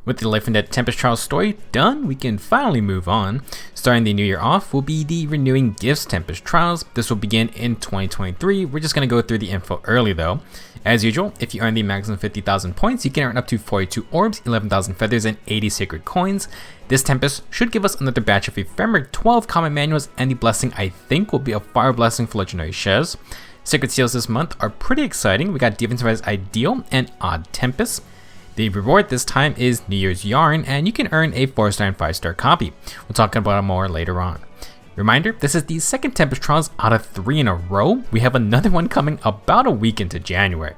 With the Life and Death Tempest Trials story done, we can finally move on. Starting the new year off will be the Renewing Gifts Tempest Trials. This will begin in 2023. We're just going to go through the info early though. As usual, if you earn the maximum 50,000 points, you can earn up to 42 orbs, 11,000 feathers, and 80 sacred coins. This Tempest should give us another batch of ephemeral 12 common manuals, and the blessing I think will be a fire blessing for legendary shares. Sacred seals this month are pretty exciting. We got Defense Res Ideal and Odd Tempest. The reward this time is Years Yarne, and you can earn a 4-star and 5-star copy. We'll talk about it more later on. Reminder, this is the second Tempest Trials out of 3 in a row. We have another one coming about a week into January.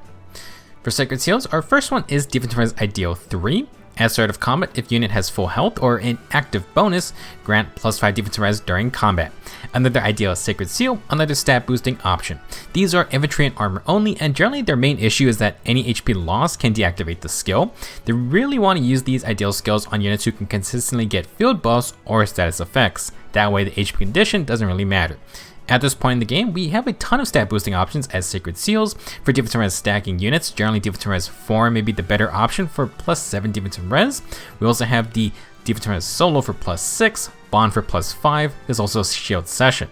For Sacred Seals, our first one is Defense Res Ideal 3. At start of combat, if unit has full health or an active bonus, grant +5 defense res during combat. Another ideal Sacred Seal, another stat boosting option. These are infantry and armor only, and generally their main issue is that any HP loss can deactivate the skill. They really want to use these ideal skills on units who can consistently get field buffs or status effects. That way the HP condition doesn't really matter. At this point in the game, we have a ton of stat boosting options as Sacred Seals. For defense res stacking units, generally defense res 4 may be the better option for +7 defense res. We also have the defense res solo for +6, bond for +5, there's also shield session.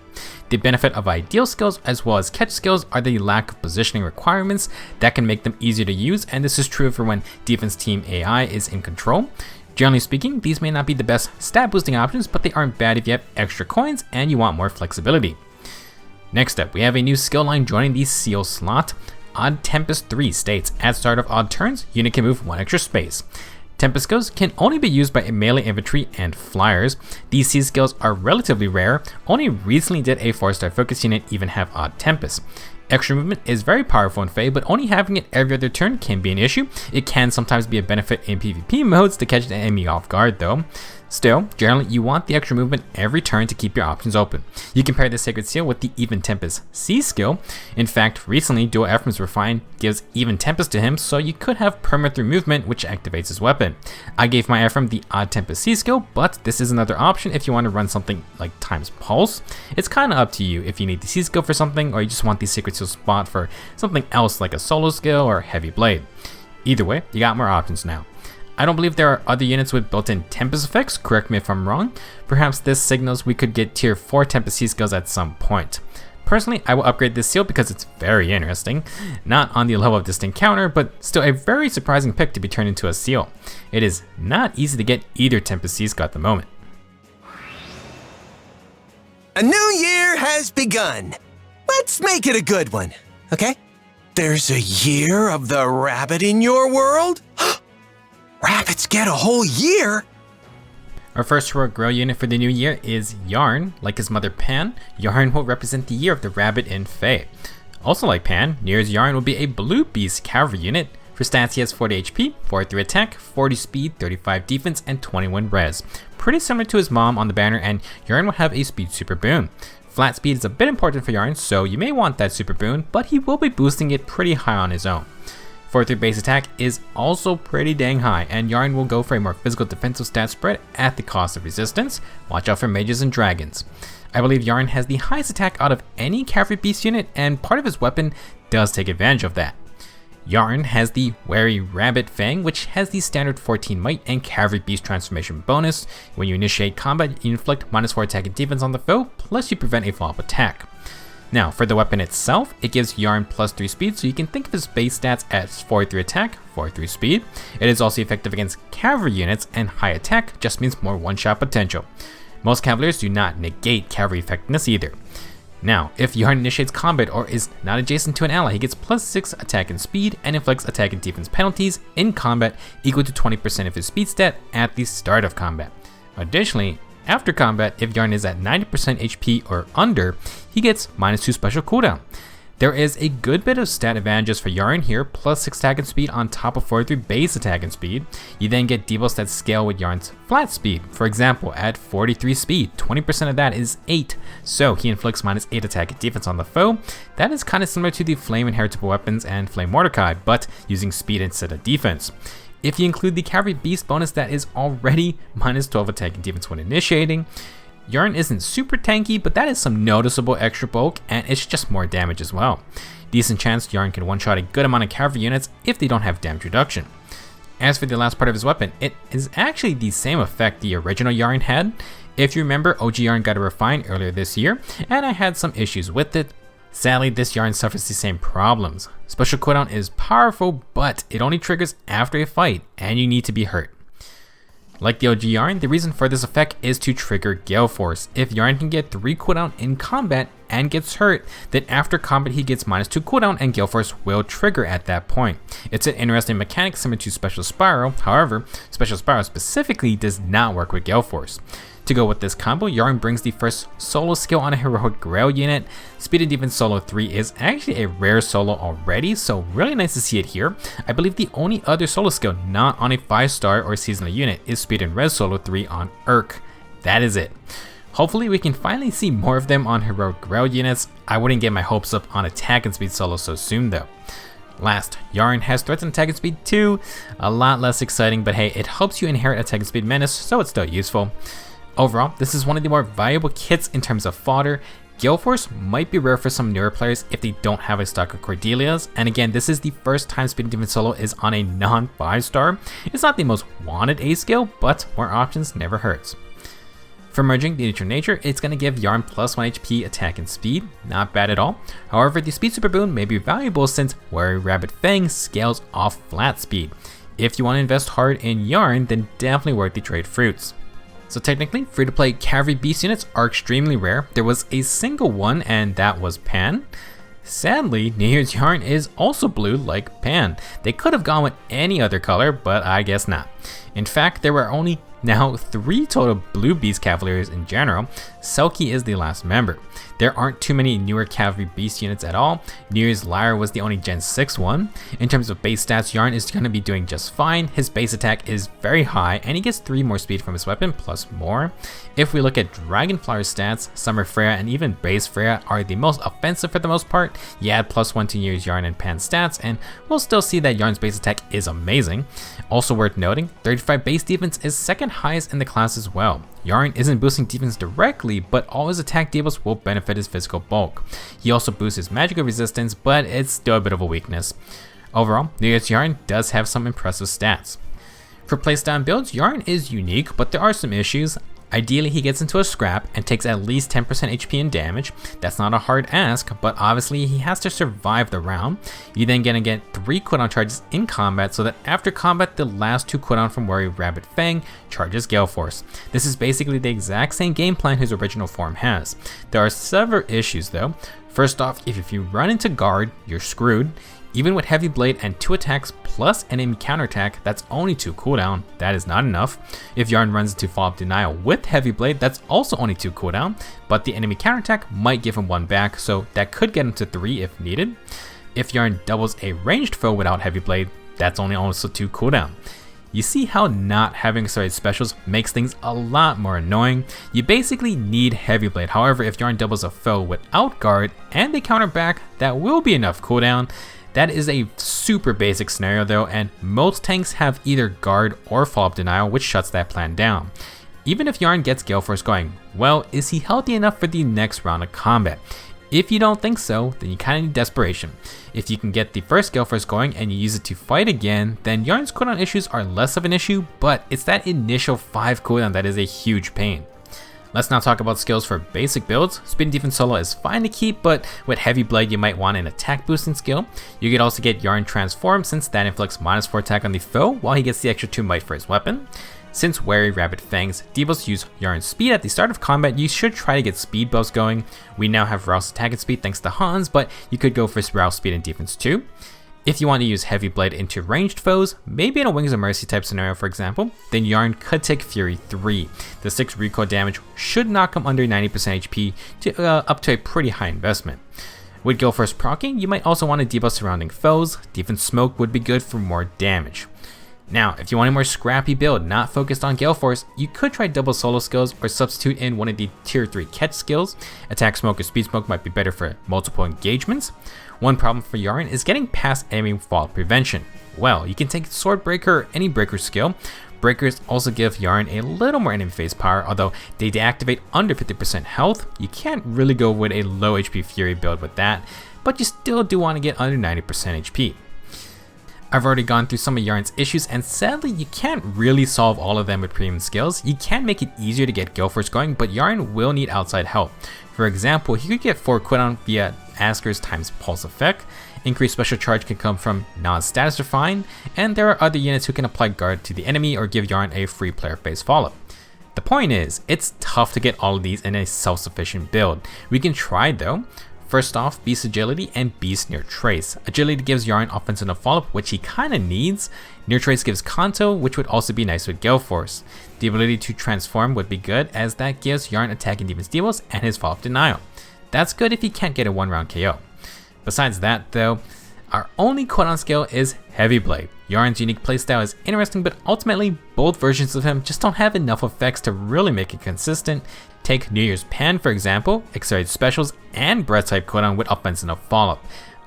The benefit of ideal skills as well as catch skills are the lack of positioning requirements that can make them easier to use, and this is true for when defense team AI is in control. Generally speaking, these may not be the best stat boosting options, but they aren't bad if you have extra coins and you want more flexibility. Next up, we have a new skill line joining the Seal slot. Odd Tempest 3 states, at start of odd turns, unit can move 1 extra space. Tempest skills can only be used by melee infantry and flyers. These C skills are relatively rare. Only recently did a 4-star focus unit even have Odd Tempest. Extra movement is very powerful in Fae, but only having it every other turn can be an issue. It can sometimes be a benefit in PvP modes to catch the enemy off guard though. Still, generally you want the extra movement every turn to keep your options open. You can pair the Sacred Seal with the Even Tempest C skill. In fact, recently Dual Ephraim's Refine gives Even Tempest to him, so you could have perma through movement which activates his weapon. I gave my Ephraim the Odd Tempest C skill, but this is another option if you want to run something like Times Pulse. It's kinda up to you if you need the C skill for something or you just want the Sacred Seal spot for something else like a solo skill or Heavy Blade. Either way, you got more options now. I don't believe there are other units with built-in Tempest effects, correct me if I'm wrong. Perhaps this signals we could get tier 4 Tempest C skills at some point. Personally, I will upgrade this seal because it's very interesting. Not on the level of Distant Counter, but still a very surprising pick to be turned into a seal. It is not easy to get either Tempest C skill at the moment. A new year has begun. Let's make it a good one, okay? There's a year of the rabbit in your world? Rabbits get a whole year? Our first heroic grow unit for the new year is Yarne. Like his mother Pan, Yarne will represent the year of the rabbit in Fae. Also like Pan, Years Yarne will be a blue beast cavalry unit. For stats he has 40 HP, 43 attack, 40 speed, 35 defense, and 21 res. Pretty similar to his mom on the banner, and Yarne will have a speed super boon. Flat speed is a bit important for Yarne, so you may want that super boon, but he will be boosting it pretty high on his own. 43 base attack is also pretty dang high, and Yarne will go for a more physical defensive stat spread at the cost of resistance. Watch out for mages and dragons. I believe Yarne has the highest attack out of any cavalry beast unit, and part of his weapon does take advantage of that. Yarne has the Wary Rabbit Fang, which has the standard 14 might and cavalry beast transformation bonus. When you initiate combat, you inflict -4 attack and defense on the foe, plus you prevent a follow-up attack. Now, for the weapon itself, it gives Yarne +3 speed, so you can think of his base stats as 43 attack, 43 speed. It is also effective against cavalry units, and high attack just means more one-shot potential. Most cavaliers do not negate cavalry effectiveness either. Now, if Yarne initiates combat or is not adjacent to an ally, he gets +6 attack and speed and inflicts attack and defense penalties in combat equal to 20% of his speed stat at the start of combat. Additionally, after combat, if Yarne is at 90% HP or under, he gets -2 special cooldown. There is a good bit of stat advantages for Yarne here, +6 attack and speed on top of 43 base attack and speed. You then get debuffs that scale with Yarne's flat speed. For example, at 43 speed, 20% of that is 8, so he inflicts -8 attack and defense on the foe. That is kind of similar to the Flame Inheritable Weapons and Flame Mordecai, but using speed instead of defense. If you include the Cavalry Beast bonus that is already -12 attack and defense when initiating, Yarne isn't super tanky, but that is some noticeable extra bulk, and it's just more damage as well. Decent chance Yarne can one-shot a good amount of cavalry units if they don't have damage reduction. As for the last part of his weapon, it is actually the same effect the original Yarne had. If you remember, OG Yarne got a refine earlier this year, and I had some issues with it. Sadly, this Yarne suffers the same problems. Special cooldown is powerful, but it only triggers after a fight, and you need to be hurt. Like the OG Yarne, the reason for this effect is to trigger Galeforce. If Yarne can get 3 cooldown in combat and gets hurt, then after combat he gets -2 cooldown and Galeforce will trigger at that point. It's an interesting mechanic similar to Special Spiral, however, Special Spiral specifically does not work with Galeforce. To go with this combo, Yarne brings the first solo skill on a heroic Grail unit. Speed and Defense Solo 3 is actually a rare solo already, so really nice to see it here. I believe the only other solo skill not on a 5-star or seasonal unit is Speed and Res Solo 3 on Urk. That is it. Hopefully we can finally see more of them on heroic Grail units. I wouldn't get my hopes up on attack and speed solo so soon though. Last, Yarne has threats and attack and speed too. A lot less exciting, but hey, it helps you inherit attack and speed menace, so it's still useful. Overall, this is one of the more valuable kits in terms of fodder. Galeforce might be rare for some newer players if they don't have a stock of Cordelias, and again, this is the first time Speed and Defense Solo is on a non-5-star. It's not the most wanted A skill, but more options never hurts. For merging the neutral nature, it's going to give Yarne +1 HP, attack, and speed, not bad at all. However, the speed super boon may be valuable since Wary Rabbit Fang scales off flat speed. If you want to invest hard in Yarne, then definitely worth the trade fruits. So technically, free-to-play Cavalry Beast units are extremely rare. There was a single one, and that was Pan. Sadly, New Year's Yarne is also blue like Pan. They could have gone with any other color, but I guess not. In fact, there were only now 3 total blue Beast Cavaliers in general. Selkie is the last member. There aren't too many newer Cavalry Beast units at all. New Year's Lyre was the only Gen 6 one. In terms of base stats, Yarne is going to be doing just fine. His base attack is very high, and he gets 3 more speed from his weapon, plus more. If we look at Dragonflower's stats, Summer Freya and even base Freya are the most offensive for the most part. You add +1 to New Year's Yarne and Pan stats, and we'll still see that Yarne's base attack is amazing. Also worth noting, 35 base defense is second highest in the class as well. Yarne isn't boosting defense directly, but all his attack debuffs will benefit his physical bulk. He also boosts his magical resistance, but it's still a bit of a weakness. Overall, New Year's Yarne does have some impressive stats. For playstyle builds, Yarne is unique, but there are some issues. Ideally, he gets into a scrap and takes at least 10% HP in damage. That's not a hard ask, but obviously he has to survive the round. You're then gonna get 3 cooldown charges in combat, so that after combat, the last 2 cooldown from Wary Rabbit Fang charges Galeforce. This is basically the exact same game plan his original form has. There are several issues though. First off, if you run into guard, you're screwed. Even with Heavy Blade and 2 attacks plus enemy counterattack, that's only 2 cooldown. That is not enough. If Yarne runs into Follow-Up Denial with Heavy Blade, that's also only 2 cooldown, but the enemy counterattack might give him 1 back, so that could get him to 3 if needed. If Yarne doubles a ranged foe without Heavy Blade, that's only also 2 cooldown. You see how not having accelerated specials makes things a lot more annoying. You basically need Heavy Blade. However, if Yarne doubles a foe without guard and they counter back, that will be enough cooldown. That is a super basic scenario though, and most tanks have either guard or follow-up denial, which shuts that plan down. Even if Yarne gets Galeforce going, well, is he healthy enough for the next round of combat? If you don't think so, then you kinda need desperation. If you can get the first Galeforce going and you use it to fight again, then Yarne's cooldown issues are less of an issue, but it's that initial 5 cooldown that is a huge pain. Let's now talk about skills for basic builds. Speed and Defense Solo is fine to keep, but with Heavy Blade you might want an attack boosting skill. You could also get Yarne Transform since that inflicts -4 attack on the foe while he gets the extra 2 might for his weapon. Since Wary Rabbit Fangs debuffs use Yarne's speed at the start of combat, you should try to get speed buffs going. We now have Rouse attack and speed thanks to Hans, but you could go for Rouse speed and defense too. If you want to use Heavy Blade into ranged foes, maybe in a Wings of Mercy type scenario for example, then Yarne could take Fury 3. The 6 recoil damage should knock him under 90% HP to up to a pretty high investment. With Galeforce proccing, you might also want to debuff surrounding foes. Defense Smoke would be good for more damage. Now, if you want a more scrappy build, not focused on Galeforce, you could try double solo skills or substitute in one of the tier 3 catch skills. Attack Smoke or Speed Smoke might be better for multiple engagements. One problem for Yarne is getting past enemy fall prevention. Well, you can take Swordbreaker or any breaker skill. Breakers also give Yarne a little more enemy phase power, although they deactivate under 50% health. You can't really go with a low HP Fury build with that, but you still do want to get under 90% HP. I've already gone through some of Yarne's issues, and sadly you can't really solve all of them with premium skills. You can make it easier to get Galeforce going, but Yarne will need outside help. For example, he could get 4 cooldown via Asker's times pulse effect, increased special charge can come from non-status define, and there are other units who can apply guard to the enemy or give Yarne a free player phase follow-up. The point is, it's tough to get all of these in a self-sufficient build. We can try though. First off, Beast Agility and Beast Near Trace. Agility gives Yarne offensive follow-up, which he kinda needs. Near Trace gives Kanto, which would also be nice with Galeforce. The ability to transform would be good, as that gives Yarne attack and defense debuffs and his follow-up denial. That's good if he can't get a 1-round KO. Besides that though, our only cooldown skill is Heavy Blade. Yarne's unique playstyle is interesting, but ultimately both versions of him just don't have enough effects to really make it consistent. Take New Year's Pan for example, accelerated specials and breath type cooldown with offensive follow-up.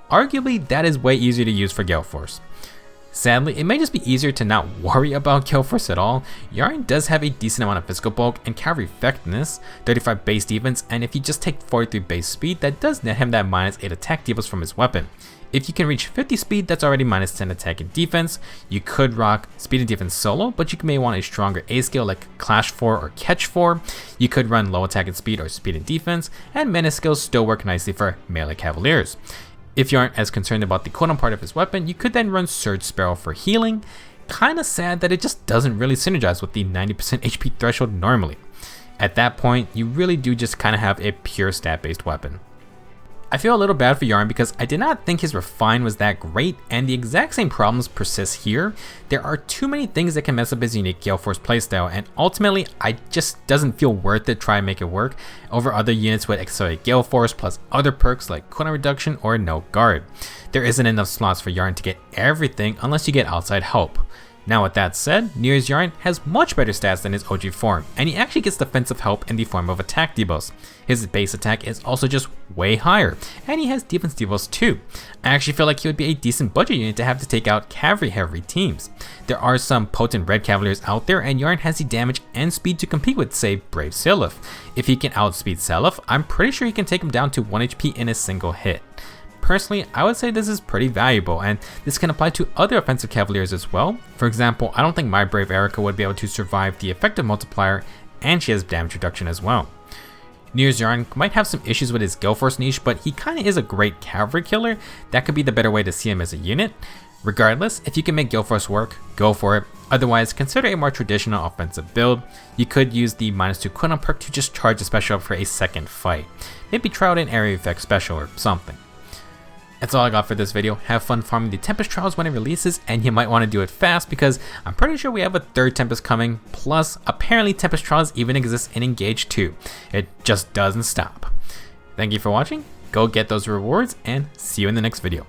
Arguably that is way easier to use for Galeforce. Sadly, it may just be easier to not worry about Galeforce at all. Yarne does have a decent amount of physical bulk and cavalry effectiveness, 35 base defense, and if you just take 43 base speed, that does net him that -8 attack debuffs from his weapon. If you can reach 50 speed, that's already -10 attack and defense. You could rock speed and defense solo, but you may want a stronger A skill like Clash 4 or Catch 4. You could run low attack and speed or speed and defense, and menace skills still work nicely for melee cavaliers. If you aren't as concerned about the cooldown part of his weapon, you could then run Surge Sparrow for healing. Kinda sad that it just doesn't really synergize with the 90% HP threshold normally. At that point, you really do just kinda have a pure stat based weapon. I feel a little bad for Yarne because I did not think his refine was that great, and the exact same problems persist here. There are too many things that can mess up his unique Galeforce playstyle, and ultimately I just doesn't feel worth it trying to make it work over other units with accelerated Galeforce plus other perks like cooldown reduction or no guard. There isn't enough slots for Yarne to get everything unless you get outside help. Now with that said, Years Yarne has much better stats than his OG form, and he actually gets defensive help in the form of attack debuffs. His base attack is also just way higher, and he has defense debuffs too. I actually feel like he would be a decent budget unit to have to take out cavalry heavy teams. There are some potent red cavaliers out there, and Yarne has the damage and speed to compete with, say, Brave Sylph. If he can outspeed Sylph, I'm pretty sure he can take him down to 1 HP in a single hit. Personally, I would say this is pretty valuable, and this can apply to other offensive cavaliers as well. For example, I don't think my Brave Erica would be able to survive the effective multiplier, and she has damage reduction as well. Years Yarne might have some issues with his Galeforce niche, but he kinda is a great cavalry killer. That could be the better way to see him as a unit. Regardless, if you can make Galeforce work, go for it. Otherwise, consider a more traditional offensive build. You could use the -2 cooldown perk to just charge the special up for a second fight. Maybe try out an area effect special or something. That's all I got for this video. Have fun farming the Tempest Trials when it releases, and you might want to do it fast because I'm pretty sure we have a 3rd Tempest coming. Plus, apparently Tempest Trials even exists in Engage 2. It just doesn't stop. Thank you for watching. Go get those rewards, and see you in the next video.